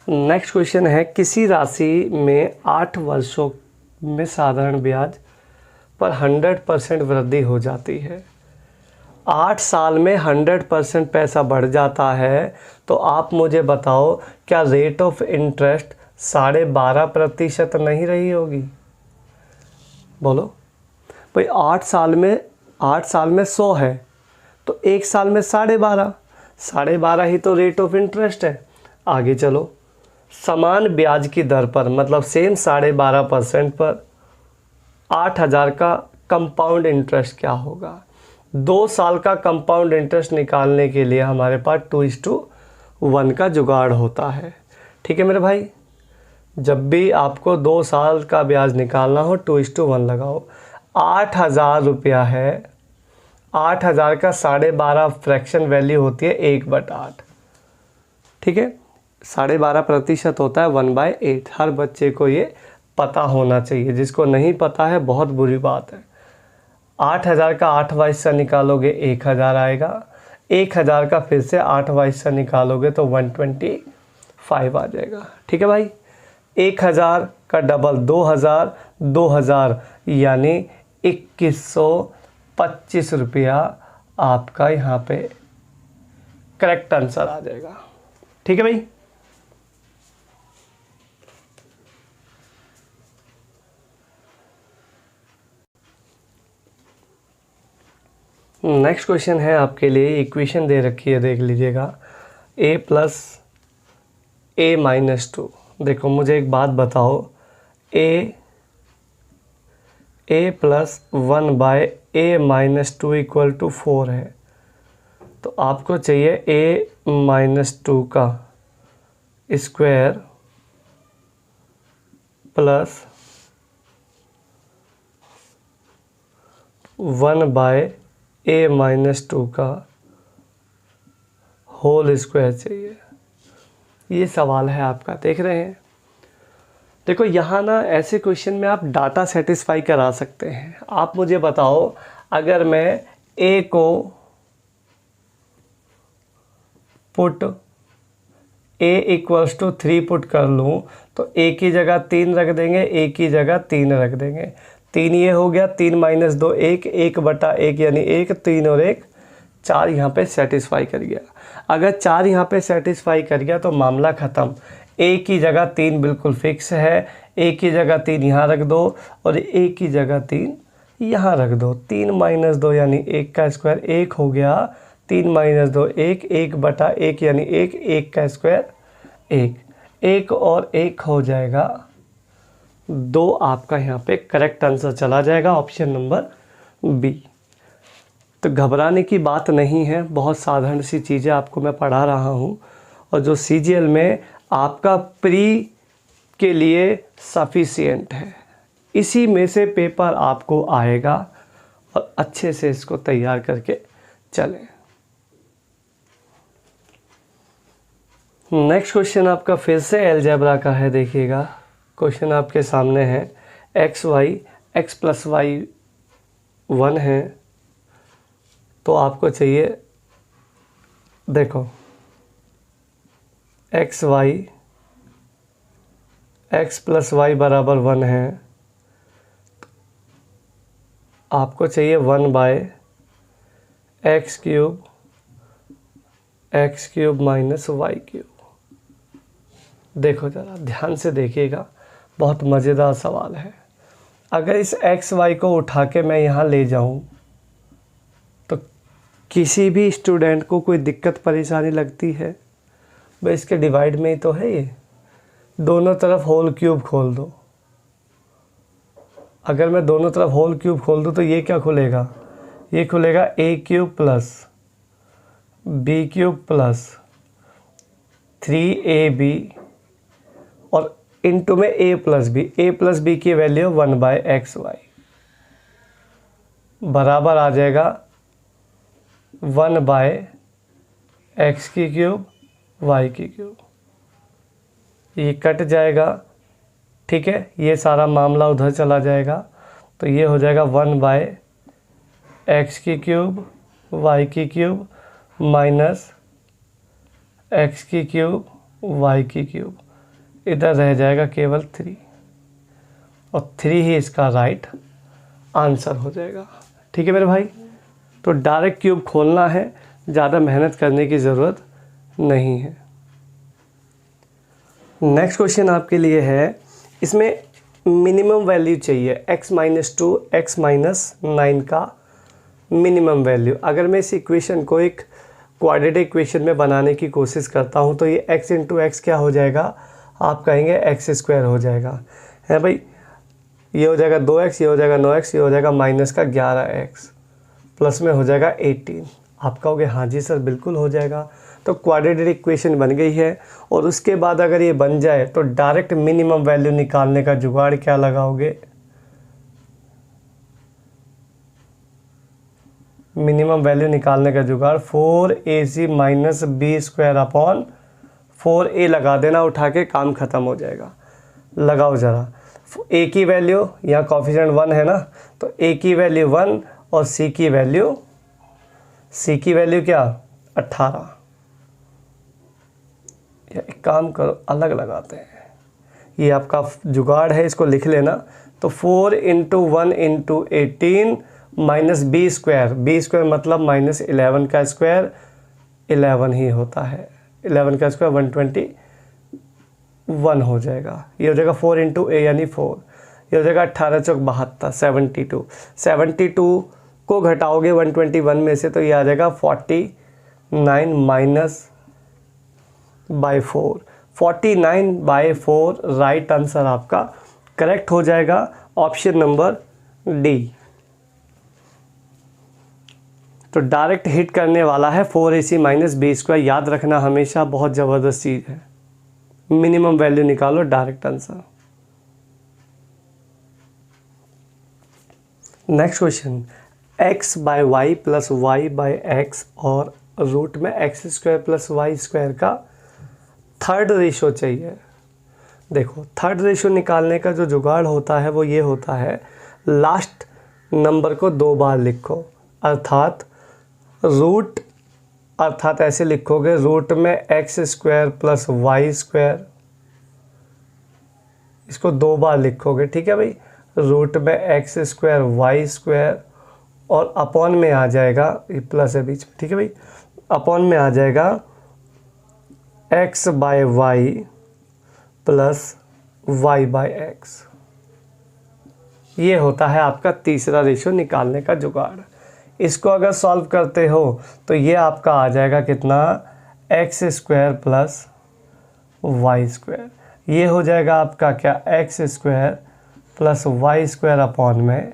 नेक्स्ट क्वेश्चन है, किसी राशि में 8 वर्षों में साधारण ब्याज पर 100% वृद्धि हो जाती है। 8 साल में 100% पैसा बढ़ जाता है, तो आप मुझे बताओ, क्या रेट ऑफ इंटरेस्ट 12.5% नहीं रही होगी? बोलो भाई, 8 साल में 100 है, तो 1 साल में 12.5 ही तो रेट ऑफ इंटरेस्ट है। आगे चलो, समान ब्याज की दर पर, मतलब सेम 12.5% पर 8,000 का कंपाउंड इंटरेस्ट क्या होगा? 2 साल का कंपाउंड इंटरेस्ट निकालने के लिए हमारे पास 2:1 का जुगाड़ होता है। ठीक है मेरे भाई, जब भी आपको 2 साल का ब्याज निकालना हो 2:1 लगाओ। 8,000 रुपया है, 8,000 का 12.5 फ्रैक्शन वैल्यू होती है 1/8। ठीक है, 12.5% होता है 1/8। हर बच्चे को ये पता होना चाहिए, जिसको नहीं पता है बहुत बुरी बात है। 8,000 का 8वां हिस्सा निकालोगे 1,000 आएगा, 1,000 का फिर से 8वां हिस्सा निकालोगे तो 125 आ जाएगा। ठीक है भाई, 1,000 का डबल 2,000, 2,000 यानी 2125 रुपया आपका यहाँ पे करेक्ट आंसर आ जाएगा। ठीक है भाई। नेक्स्ट क्वेश्चन है आपके लिए, इक्वेशन दे रखी है, देख लीजिएगा। a + a-2। देखो मुझे एक बात बताओ, a + 1/a-2 = 4 है, तो आपको चाहिए a-2 का स्क्वायर प्लस 1/a-2 का होल स्क्वायर चाहिए। ये सवाल है आपका, देख रहे हैं। देखो यहाँ ना ऐसे क्वेश्चन में आप डाटा सेटिस्फाई करा सकते हैं। आप मुझे बताओ, अगर मैं a को put a equals to 3 put कर लूँ तो a की जगह 3 रख देंगे, a की जगह 3 रख देंगे। 3 ये हो गया, 3 - 2 1, 1/1 यानी 1, 3 और 1 4 यहाँ पे सेटिस्फाई कर गया। अगर 4 यहाँ पे सेटिस्फाई कर गया तो मामला ख़त्म। a की जगह 3 बिल्कुल फिक्स है, a की जगह 3 यहाँ रख दो और a की जगह 3 यहाँ रख दो। 3 - 2 यानी 1 का स्क्वायर 1 हो गया, 3 - 2 1, 1/1 यानी 1, 1 का स्क्वायर 1, 1 और 1 हो जाएगा 2। आपका यहाँ पे करेक्ट आंसर चला जाएगा ऑप्शन नंबर बी। तो घबराने की बात नहीं है, बहुत साधारण सी चीज़ें आपको मैं पढ़ा रहा हूँ और जो CGL में आपका प्री के लिए सफिशिएंट है, इसी में से पेपर आपको आएगा और अच्छे से इसको तैयार करके चलें। नेक्स्ट क्वेश्चन आपका फिर से अलजेब्रा का है। देखिएगा क्वेश्चन आपके सामने है, x + y 1 है तो आपको चाहिए, देखो x + y = 1 है, आपको चाहिए 1/x³ -y³। देखो ज़रा ध्यान से देखिएगा, बहुत मज़ेदार सवाल है। अगर इस x y को उठा के मैं यहाँ ले जाऊँ तो किसी भी स्टूडेंट को कोई दिक्कत परेशानी लगती है? भाई इसके डिवाइड में ही तो है ये, दोनों तरफ होल क्यूब खोल दो। अगर मैं दोनों तरफ होल क्यूब खोल दूँ तो ये क्या खुलेगा? ये खुलेगा a³ + b³ + 3ab और इनटू में a + b की वैल्यू 1/xy बराबर आ जाएगा 1/x³ y³। ये कट जाएगा, ठीक है, ये सारा मामला उधर चला जाएगा तो ये हो जाएगा 1/x³ y³ -x³ y³। इधर रह जाएगा केवल 3 और 3 ही इसका राइट आंसर हो जाएगा। ठीक है मेरे भाई, तो डायरेक्ट क्यूब खोलना है, ज़्यादा मेहनत करने की ज़रूरत नहीं है। नेक्स्ट क्वेश्चन आपके लिए है, इसमें मिनिमम वैल्यू चाहिए x - 2 x - 9 का मिनिमम वैल्यू। अगर मैं इस इक्वेशन को एक क्वाड्रेटिक इक्वेशन में बनाने की कोशिश करता हूं तो ये x × x क्या हो जाएगा? आप कहेंगे x² हो जाएगा, है भाई। ये हो जाएगा 2x, ये हो जाएगा 9x, ये हो जाएगा -11x, प्लस में हो जाएगा 18। आप कहोगे हाँ जी सर बिल्कुल हो जाएगा। तो क्वाड्रेटिक इक्वेशन बन गई है और उसके बाद अगर ये बन जाए तो डायरेक्ट मिनिमम वैल्यू निकालने का जुगाड़ क्या लगाओगे? मिनिमम वैल्यू निकालने का जुगाड़ 4ac - b² / 4a लगा देना, उठा के काम ख़त्म हो जाएगा। लगाओ ज़रा, a की वैल्यू यहाँ कोफिशिएंट 1 है ना, तो a की वैल्यू 1 और c की वैल्यू क्या? 18। या एक काम करो, अलग लगाते हैं, ये आपका जुगाड़ है, इसको लिख लेना। तो 4 × 1 × 18 -b² b² मतलब -11 का स्क्वायर 11 ही होता है, 11 का स्क्वायर 121 हो जाएगा। ये हो जाएगा 4 × a यानी 4, ये हो जाएगा 18 × 4 = 72। 72 को घटाओगे 121 में से तो ये आ जाएगा 49 -/4। 49/4 राइट आंसर आपका करेक्ट हो जाएगा, ऑप्शन नंबर डी। तो डायरेक्ट हिट करने वाला है 4ac - b²। याद रखना हमेशा, बहुत ज़बरदस्त चीज़ है। मिनिमम वैल्यू निकालो, direct answer. Next question, x/y + y/x और रूट में x² + y² का थर्ड रेशो चाहिए। देखो थर्ड रेशो निकालने का जो जुगाड़ होता है वो ये होता है, लास्ट नंबर को 2 बार लिखो, अर्थात रूट अर्थात ऐसे लिखोगे रूट में x square plus y square, इसको 2 बार लिखोगे, ठीक है भाई। रूट में एक्स स्क्वायर वाई स्क्वायर और अपॉन में आ जाएगा, ये प्लस है बीच में, ठीक है भाई, अपॉन में आ जाएगा x by y plus y by x. ये होता है आपका तीसरा रेशियो निकालने का जुगाड़। इसको अगर सॉल्व करते हो तो ये आपका आ जाएगा कितना, x square plus y square. ये हो जाएगा आपका क्या, x square plus y square upon में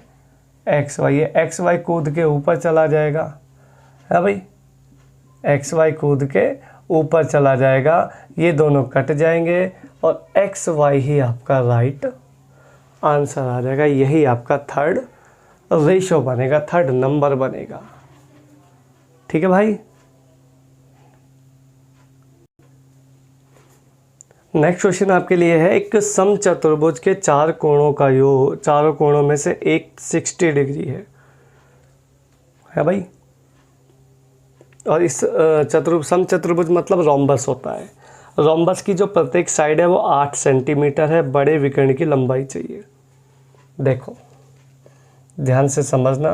एक्स वाई। ये एक्स वाई कूद के ऊपर चला जाएगा, है भाई, एक्स वाई कूद के ऊपर चला जाएगा, ये दोनों कट जाएंगे और एक्स वाई ही आपका राइट आंसर आ जाएगा। यही आपका थर्ड रेशो बनेगा, थर्ड नंबर बनेगा, ठीक है भाई। नेक्स्ट क्वेश्चन आपके लिए है, एक समचतुर्भुज के 4 कोणों का योग, चारों कोणों में से एक 60 डिग्री है भाई। और इस समचतुर्भुज मतलब रोम्बस होता है। रोम्बस की जो प्रत्येक साइड है वो 8 सेंटीमीटर है। बड़े विकर्ण की लंबाई चाहिए। देखो ध्यान से समझना,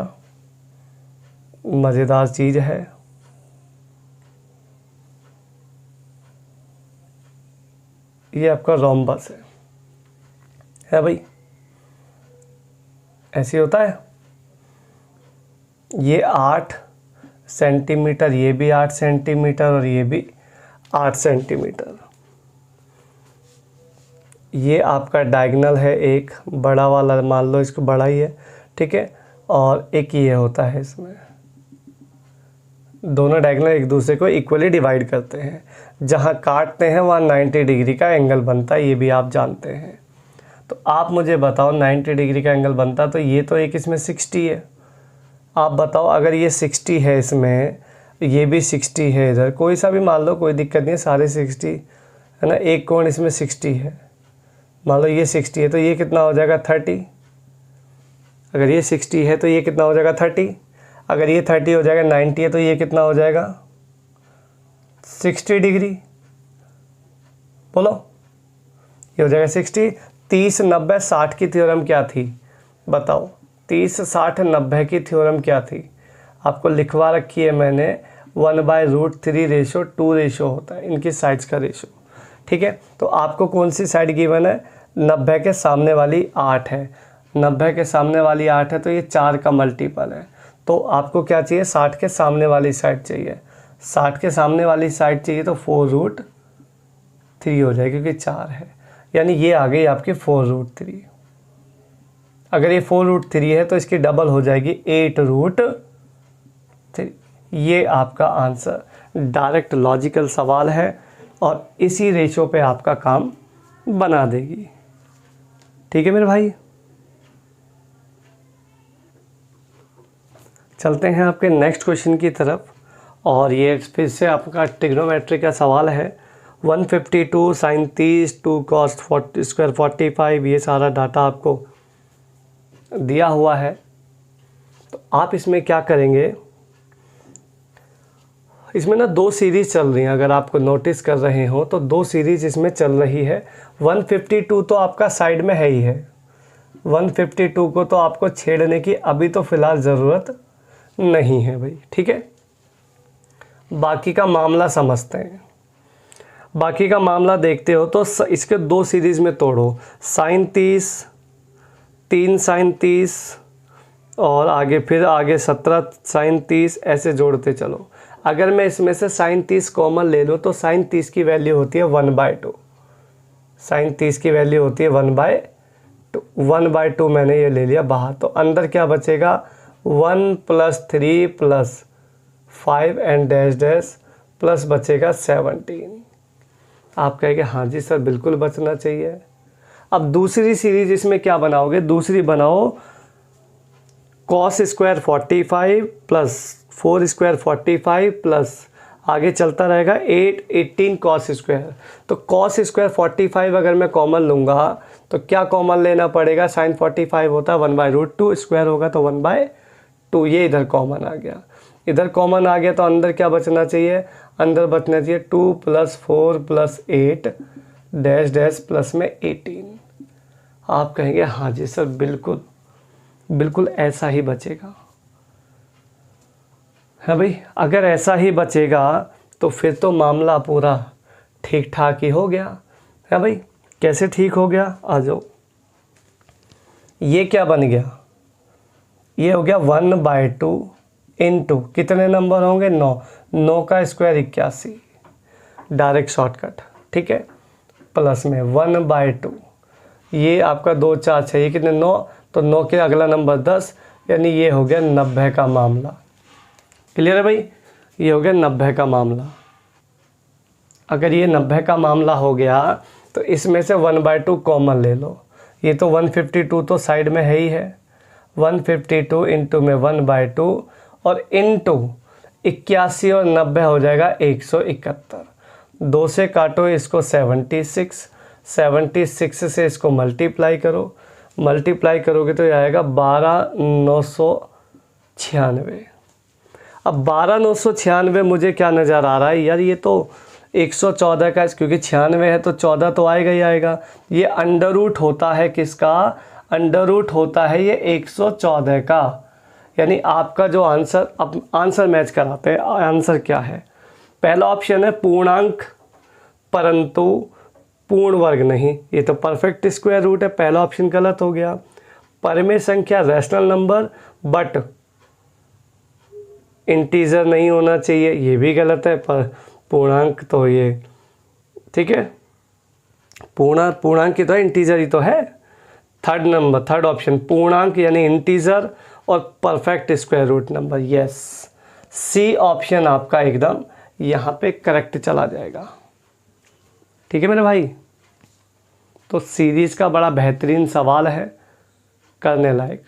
मज़ेदार चीज़ है। ये आपका रोम्बस है भाई, ऐसे होता है। ये 8 सेंटीमीटर, ये भी 8 सेंटीमीटर और ये भी 8 सेंटीमीटर। ये आपका डायगोनल है, एक बड़ा वाला मान लो, इसको बड़ा ही है, ठीक है। और एक ये होता है, इसमें दोनों डायगोनल एक दूसरे को इक्वली डिवाइड करते हैं। जहाँ काटते हैं वहाँ 90 डिग्री का एंगल बनता है, ये भी आप जानते हैं। तो आप मुझे बताओ 90 डिग्री का एंगल बनता, तो ये तो एक इसमें 60 है। आप बताओ अगर ये 60 है, इसमें ये भी 60 है, इधर कोई सा भी मान लो, कोई दिक्कत नहीं है, सारे 60 है ना। एक कोण इसमें 60 है, मान लो ये 60 है, तो ये कितना हो जाएगा 30। अगर ये 60 है तो ये कितना हो जाएगा 30। अगर ये 30 हो जाएगा, 90 है तो ये कितना हो जाएगा 60 डिग्री। बोलो, ये हो जाएगा 60। 30 90 60 की थ्योरम क्या थी बताओ, 30 60 90 की थ्योरम क्या थी? आपको लिखवा रखी है मैंने, 1/√3 रेशो 2 रेशो होता है इनकी साइड्स का रेशो, ठीक है। तो आपको कौन सी साइड गिवन है, 90 के सामने वाली 8 है, 90 के सामने वाली 8 है, तो ये 4 का मल्टीपल है। तो आपको क्या चाहिए, 60 के सामने वाली साइड चाहिए। 60 के सामने वाली साइड चाहिए तो 4√3 हो जाएगी, क्योंकि 4 है, यानी ये आ गई आपकी 4√3। अगर ये 4√3 है तो इसकी डबल हो जाएगी 8√3। ये आपका आंसर, डायरेक्ट लॉजिकल सवाल है और इसी रेशो पे आपका काम बना देगी, ठीक है मेरे भाई। चलते हैं आपके नेक्स्ट क्वेश्चन की तरफ, और ये फिर से आपका ट्रिग्नोमेट्री का सवाल है। 152 sin 30 2 cos स्क्वायर 45, ये सारा डाटा आपको दिया हुआ है। तो आप इसमें क्या करेंगे, इसमें ना 2 सीरीज़ चल रही हैं, अगर आपको नोटिस कर रहे हो तो 2 सीरीज़ इसमें चल रही है। 152 तो आपका साइड में है ही है, 152 को तो आपको छेड़ने की अभी तो फ़िलहाल ज़रूरत नहीं है भाई, ठीक है। बाकी का मामला समझते हैं। बाकी का मामला देखते हो तो इसके 2 सीरीज़ में तोड़ो, sin 30 3 sin 30 और आगे फिर आगे 17 sin 30, ऐसे जोड़ते चलो। अगर मैं इसमें से sin 30 कॉमन ले लूँ तो sin 30 की वैल्यू होती है 1/2, sin 30 की वैल्यू होती है 1/2, 1/2 मैंने ये ले लिया बाहर। तो अंदर क्या बचेगा, 1 + 3 + 5 एंड डैश डैश प्लस बचेगा 17। आप कहेंगे हाँ जी सर बिल्कुल बचना चाहिए। अब दूसरी सीरीज इसमें क्या बनाओगे, दूसरी बनाओ cos square 45 plus 4 square 45 plus आगे चलता रहेगा 18 cos स्क्वायर। तो cos स्क्वायर 45 अगर मैं कॉमन लूँगा तो क्या कॉमन लेना पड़ेगा, sin 45 होता है 1/√2, स्क्वायर होगा तो 1/2, ये इधर कॉमन आ गया। इधर कॉमन आ गया तो अंदर क्या बचना चाहिए, अंदर बचना चाहिए 2 + 4 + 8 डैश डैश प्लस में 18। आप कहेंगे हाँ जी सर बिल्कुल बिल्कुल ऐसा ही बचेगा। है भाई, अगर ऐसा ही बचेगा तो फिर तो मामला पूरा ठीक ठाक ही हो गया। है भाई, कैसे ठीक हो गया, आ जाओ। ये क्या बन गया, ये हो गया 1/2 इंटू कितने नंबर होंगे 9, 9 का स्क्वायर 81, डायरेक्ट शॉर्टकट, ठीक है, प्लस में 1/2, ये आपका 2 4 6, ये कितने 9, तो 9 के अगला नंबर 10, यानी ये हो गया 90 का मामला। क्लियर है भाई, ये हो गया 90 का मामला। अगर ये 90 का मामला हो गया तो इसमें से 1/2 कॉमन ले लो, ये तो 152 तो साइड में है ही है, 152 इंटू में 1/2 और इंटू 81 और 90 हो जाएगा 171। 2 से काटो इसको 76, 76 से इसको मल्टीप्लाई करो, मल्टीप्लाई करोगे तो ये आएगा 12,996। अब 12,996 मुझे क्या नज़र आ रहा है यार, ये तो 114 का, क्योंकि 96 है तो 14 तो आएगा ही आएगा। ये अंडर रूट होता है किसका, अंडर रूट होता है ये 114 का। यानी आपका जो आंसर, अब आंसर मैच कराते हैं, आंसर क्या है। पहला ऑप्शन है पूर्णांक परंतु पूर्ण वर्ग नहीं, ये तो परफेक्ट स्क्वायर रूट है, पहला ऑप्शन गलत हो गया। परिमेय संख्या रैशनल नंबर बट इंटीजर नहीं होना चाहिए, ये भी गलत है। पर पूर्णांक तो ये ठीक है, पूर्णांक की तो इंटीजर ही तो है। थर्ड ऑप्शन पूर्णांक यानी इंटीजर और perfect square root number, yes, C option आपका एकदम यहाँ पे करेक्ट चला जाएगा। ठीक है मेरे भाई, तो सीरीज का बड़ा बेहतरीन सवाल है, करने लायक।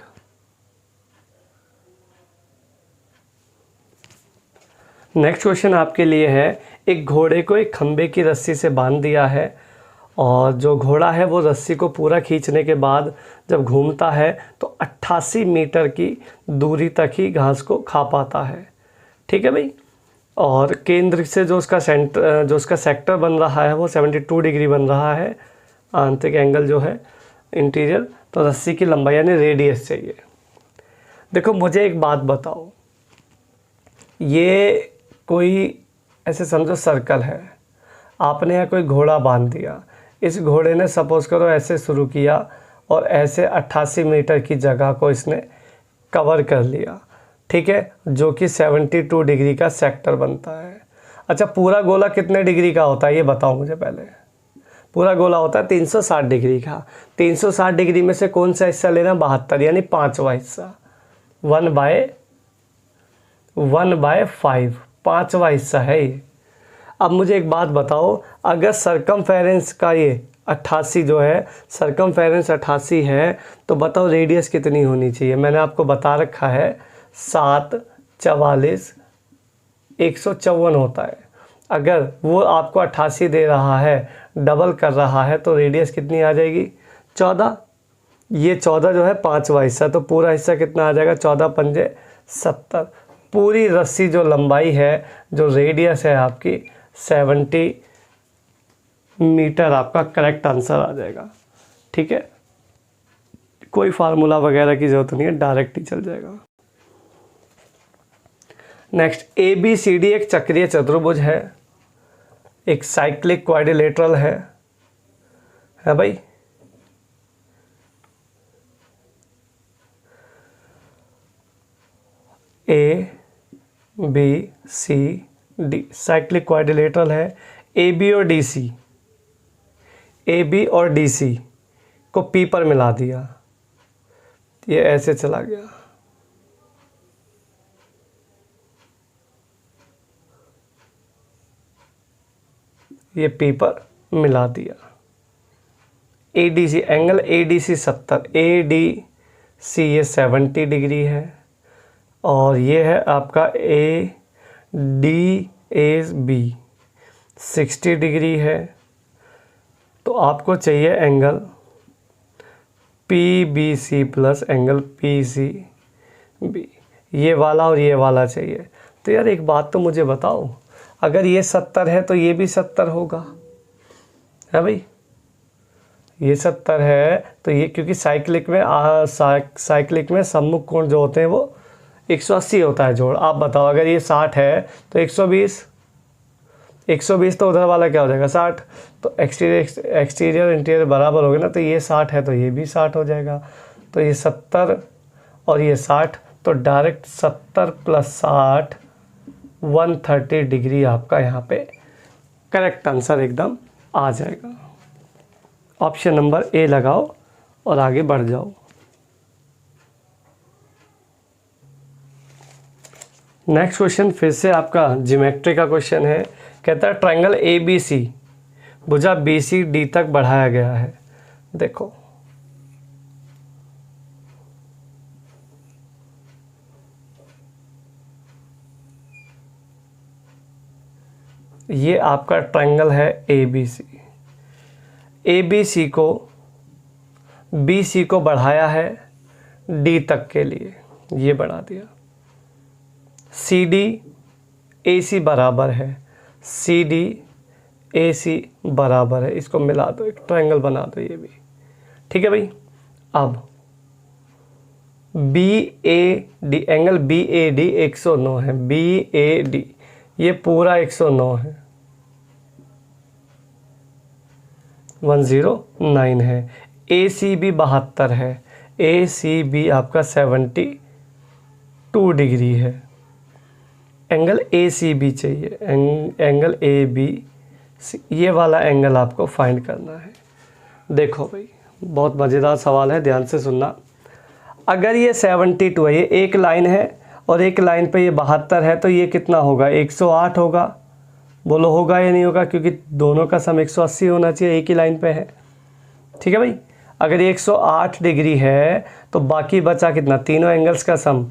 नेक्स्ट क्वेश्चन आपके लिए है, एक घोड़े को एक खंबे की रस्सी से बांध दिया है और जो घोड़ा है वो रस्सी को पूरा खींचने के बाद जब घूमता है तो 88 मीटर की दूरी तक ही घास को खा पाता है। ठीक है भाई, और केंद्र से जो उसका सेक्टर बन रहा है वो 72 डिग्री बन रहा है, आंतरिक एंगल जो है इंटीरियर, तो रस्सी की लंबाई यानी रेडियस चाहिए। देखो मुझे एक बात बताओ, ये कोई ऐसे समझो सर्कल है, आपने यहाँ कोई घोड़ा बांध दिया, इस घोड़े ने सपोज करो ऐसे शुरू किया और ऐसे 88 मीटर की जगह को इसने कवर कर लिया, ठीक है, जो कि 72 डिग्री का सेक्टर बनता है। अच्छा, पूरा गोला कितने डिग्री का होता है ये बताओ मुझे पहले। पूरा गोला होता है 360 डिग्री का। 360 डिग्री में से कौन सा हिस्सा लेना, 72, यानी 5वां हिस्सा, 1/5, 5वां हिस्सा है ये। अब मुझे एक बात बताओ, अगर सरकमफेरेंस का ये 88 जो है, सरकमफेरेंस 88 है, तो बताओ रेडियस कितनी होनी चाहिए। मैंने आपको बता रखा है 7, 44, 154 होता है। अगर वो आपको 88 दे रहा है, डबल कर रहा है, तो रेडियस कितनी आ जाएगी, 14। ये 14 जो है 5वां हिस्सा, तो पूरा हिस्सा कितना आ जाएगा, 14 पंजे 70। पूरी रस्सी जो लंबाई है, जो रेडियस है आपकी 70 मीटर, आपका करेक्ट आंसर आ जाएगा। ठीक है, कोई फार्मूला वगैरह की ज़रूरत नहीं है, डायरेक्ट ही चल जाएगा। नेक्स्ट, ABCD एक चक्रीय चतुर्भुज है, एक साइक्लिक क्वाड्रिलेटरल है भाई। ABCD साइक्लिक क्वाड्रिलेटरल है। AB और DC को P पर मिला दिया, ये ऐसे चला गया, ये P पर मिला दिया। ADC एंगल ADC 70, ADC ये 70 डिग्री है, और ये है आपका ADAB 60 डिग्री है। तो आपको चाहिए angle PBC plus angle PCB, ये वाला और ये वाला चाहिए। तो यार एक बात तो मुझे बताओ, अगर ये 70 है तो ये भी 70 होगा, है भाई। ये 70 है तो ये, क्योंकि साइक्लिक में सम्मुख कोण जो होते हैं वो 180 होता है जोड़। आप बताओ, अगर ये 60 है तो 120 तो उधर वाला क्या हो जाएगा 60, तो एक्सटीरियर इंटीरियर बराबर हो गया ना। तो ये 60 है तो ये भी 60 हो जाएगा। तो ये 70 और ये 60, तो डायरेक्ट 70 + 60 130 डिग्री आपका यहाँ पे करेक्ट आंसर एकदम आ जाएगा। ऑप्शन नंबर ए लगाओ और आगे बढ़ जाओ। नेक्स्ट क्वेश्चन फिर से आपका ज्योमेट्री का क्वेश्चन है। कहता है ट्रायंगल ABC भुजा BCD तक बढ़ाया गया है। देखो ये आपका ट्रायंगल है ABC को BC को बढ़ाया है D तक के लिए, ये बढ़ा दिया। CD AC बराबर है, CD AC बराबर है, इसको मिला दो, एक ट्रायंगल बना दो ये भी, ठीक है भाई। अब BAD एंगल BAD 109 है, BAD ये पूरा 109 है, 109 है। ACB 72 है, ACB आपका 72 डिग्री है। एंगल ACB चाहिए, एंगल AB ये वाला एंगल आपको फाइंड करना है। देखो भाई बहुत मज़ेदार सवाल है, ध्यान से सुनना। अगर ये 72 है, ये एक लाइन है और एक लाइन पे ये 72 है, तो ये कितना होगा 108 होगा। बोलो होगा या नहीं होगा, क्योंकि दोनों का सम 180 होना चाहिए, एक ही लाइन पे है, ठीक है भाई। अगर ये 108 डिग्री है तो बाकी बचा कितना, तीनों एंगल्स का सम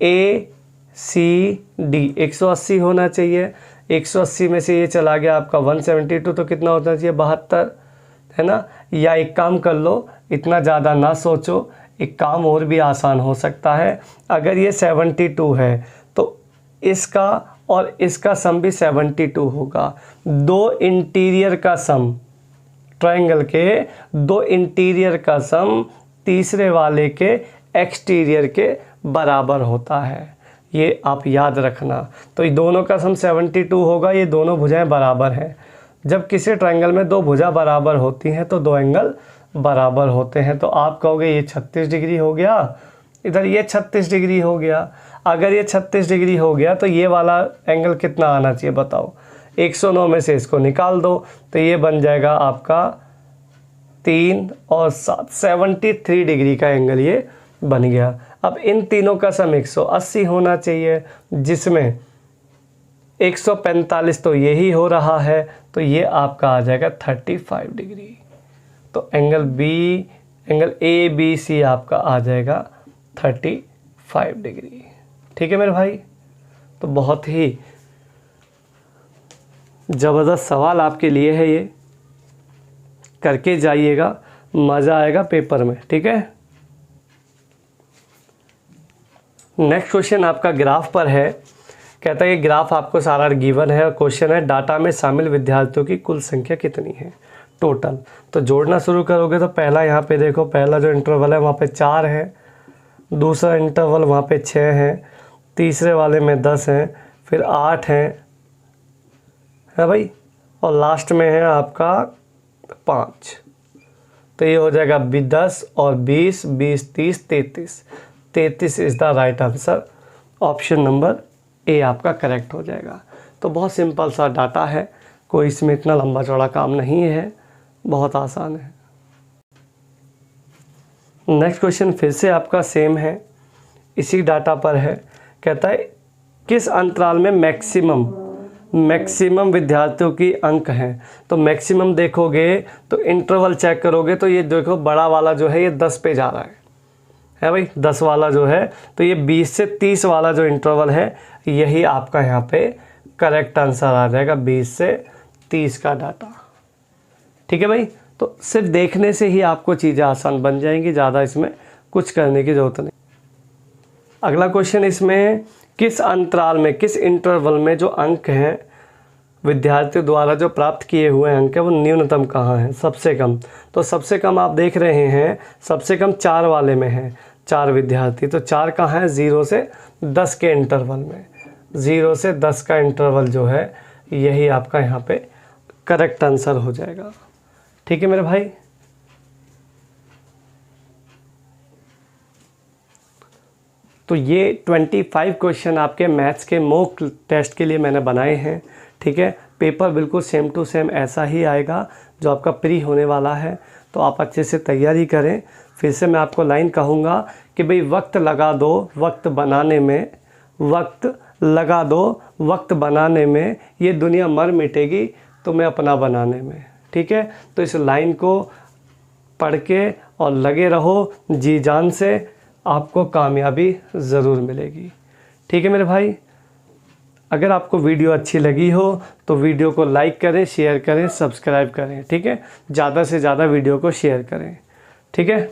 ACD 180 होना चाहिए। 180 में से ये चला गया आपका 172, तो कितना होना चाहिए 72, है ना। या एक काम कर लो, इतना ज़्यादा ना सोचो, एक काम और भी आसान हो सकता है। अगर ये 72 है तो इसका और इसका सम भी 72 होगा। दो इंटीरियर का सम, ट्रायंगल के दो इंटीरियर का सम तीसरे वाले के एक्सटीरियर के बराबर होता है, ये आप याद रखना। तो ये दोनों का सम 72 होगा, ये दोनों भुजाएं बराबर हैं। जब किसी ट्रायंगल में दो भुजा बराबर होती हैं तो दो एंगल बराबर होते हैं। तो आप कहोगे ये 36 डिग्री हो गया, इधर ये 36 डिग्री हो गया। अगर ये 36 डिग्री हो गया तो ये वाला एंगल कितना आना चाहिए बताओ। 109 में से इसको निकाल दो तो ये बन जाएगा आपका 3 और 7, 73 डिग्री का एंगल ये बन गया। अब इन तीनों का सम 180 होना चाहिए, जिसमें 145 तो यही हो रहा है, तो ये आपका आ जाएगा 35 डिग्री। तो एंगल ABC आपका आ जाएगा 35 डिग्री, ठीक है मेरे भाई। तो बहुत ही ज़बरदस्त सवाल आपके लिए है, ये करके जाइएगा, मज़ा आएगा पेपर में, ठीक है। नेक्स्ट क्वेश्चन आपका ग्राफ पर है। कहता है कि ग्राफ आपको सारा गिवन है और क्वेश्चन है डाटा में शामिल विद्यार्थियों की कुल संख्या कितनी है टोटल। तो जोड़ना शुरू करोगे तो पहला यहाँ पे देखो, पहला जो इंटरवल है वहाँ पे 4 है, दूसरा इंटरवल वहाँ पे 6 है, तीसरे वाले में 10 हैं, फिर 8 है भाई, और लास्ट में है आपका 5। तो ये हो जाएगा 10 और 20, 20, 30, 33 is the right answer. Option number A आपका करेक्ट हो जाएगा। तो बहुत सिंपल सा डाटा है, कोई इसमें इतना लंबा चौड़ा काम नहीं है, बहुत आसान है। नेक्स्ट क्वेश्चन फिर से आपका सेम है, इसी डाटा पर है। कहता है किस अंतराल में मैक्सिमम विद्यार्थियों की अंक हैं। तो मैक्सिमम देखोगे तो इंटरवल चेक करोगे तो ये देखो बड़ा वाला जो है ये 10 पे जा रहा है भाई, 10 वाला जो है, तो ये 20 से 30 वाला जो इंटरवल है यही आपका यहाँ पे करेक्ट आंसर आ जाएगा, 20 से 30 का डाटा, ठीक है भाई। तो सिर्फ देखने से ही आपको चीज़ें आसान बन जाएंगी, ज़्यादा इसमें कुछ करने की ज़रूरत नहीं। अगला क्वेश्चन इसमें किस अंतराल में, किस इंटरवल में जो अंक हैं विद्यार्थियों द्वारा जो प्राप्त किए हुए अंक है वो न्यूनतम कहाँ है, सबसे कम। तो सबसे कम आप देख रहे हैं सबसे कम 4 वाले में है, 4 विद्यार्थी। तो 4 कहाँ है, 0 से 10 के इंटरवल में। 0 से 10 का इंटरवल जो है यही आपका यहाँ पे करेक्ट आंसर हो जाएगा। ठीक है मेरे भाई। तो ये 25 क्वेश्चन आपके मैथ्स के मॉक टेस्ट के लिए मैंने बनाए हैं। ठीक है, पेपर बिल्कुल सेम टू सेम ऐसा ही आएगा जो आपका प्री होने वाला है। तो आप अच्छे से तैयारी करें। फिर से मैं आपको लाइन कहूँगा कि भाई वक्त लगा दो वक्त बनाने में, वक्त लगा दो वक्त बनाने में, ये दुनिया मर मिटेगी तुम्हें अपना बनाने में। ठीक है, तो इस लाइन को पढ़ के और लगे रहो जी जान से, आपको कामयाबी ज़रूर मिलेगी। ठीक है मेरे भाई। अगर आपको वीडियो अच्छी लगी हो तो वीडियो को लाइक करें, शेयर करें, सब्सक्राइब करें। ठीक है, ज़्यादा से ज़्यादा वीडियो को शेयर करें। ठीक है।